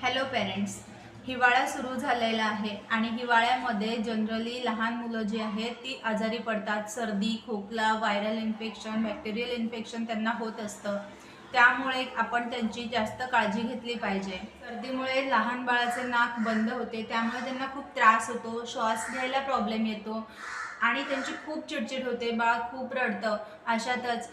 Hello parents, हिवाळा सुरू झालेला आहे आणि हिवाळ्यामध्ये जनरली लहान मुलं जी आहेत ती आजारी पडतात. सर्दी, खोकला, व्हायरल इन्फेक्शन, बॅक्टेरियल इन्फेक्शन त्यांना होत असतं. त्यामुळे आपण त्यांची जास्त काळजी घेतली पाहिजे. सर्दीमुळे लहान बाळाचे नाक बंद होते, त्यामुळे त्यांना खूप त्रास होतो, श्वास घ्यायला प्रॉब्लेम येतो आणि त्यांची खूप चिडचिड होते, बाळ खूप रडतं. अशातच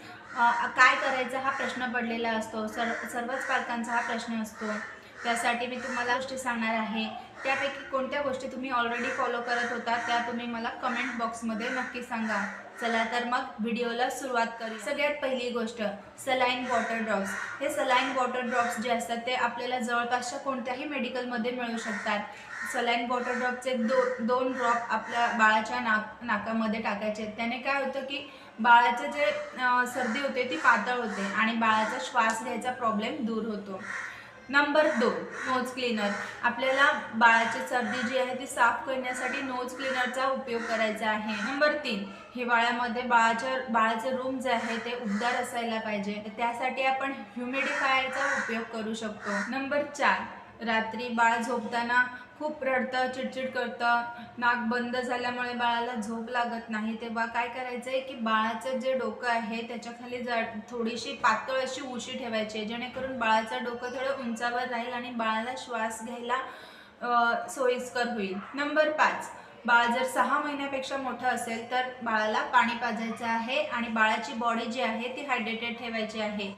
काय करायचं हा प्रश्न पडलेला असतो. सर्वच पालकांचा हा प्रश्न असतो. त्यासाठी मी तुम्हाला गोष्टी सांगणार आहे. त्यापैकी कोणत्या गोष्टी तुम्ही ऑलरेडी फॉलो करत होता त्या तुम्ही मला कमेंट बॉक्समध्ये नक्की सांगा. चला तर मग व्हिडिओला सुरुवात करूया. सगळ्यात पहिली गोष्ट, सलाईन वॉटर ड्रॉप्स. हे सलाईन वॉटर ड्रॉप्स जे असतात ते आपल्याला जवळपासच्या कोणत्याही मेडिकलमध्ये मिळू शकतात. सलाईन वॉटर ड्रॉपचे दोन ड्रॉप आपल्या बाळाच्या नाकामध्ये टाकायचे. त्याने काय होतं की बाळाचे जे सर्दी होते ती पातळ होते आणि बाळाचा श्वास घ्यायचा प्रॉब्लेम दूर होतो. Number 2, nose cleaner. आपल्याला बाळाची सर्दी जी आहे ती साफ करण्यासाठी नोज क्लीनरचा उपयोग करायचा आहे. नंबर 3, हिवाळ्यामध्ये बाळाचे रूम जे आहे ते उबदार असायला पाहिजे. त्यासाठी आपण ह्युमिडिफायरचा उपयोग करू शकतो. नंबर 4, रात्री बाळ झोपताना खूप रडतं, चिडचिड करतं, नाक बंद झाल्यामुळे बाळाला झोप लागत नाही. तेव्हा काय करायचं आहे की बाळाचं जे डोकं आहे त्याच्याखाली थोडीशी पातळ अशी उशी ठेवायची आहे, जेणेकरून बाळाचं डोकं थोडं उंचावर राहील आणि बाळाला श्वास घ्यायला सोयीस्कर होईल. नंबर 5, बाळ जर 6 महिन्यापेक्षा मोठं असेल तर बाळाला पाणी पाजायचं आहे आणि बाळाची बॉडी जी आहे ती हायड्रेटेड ठेवायची आहे.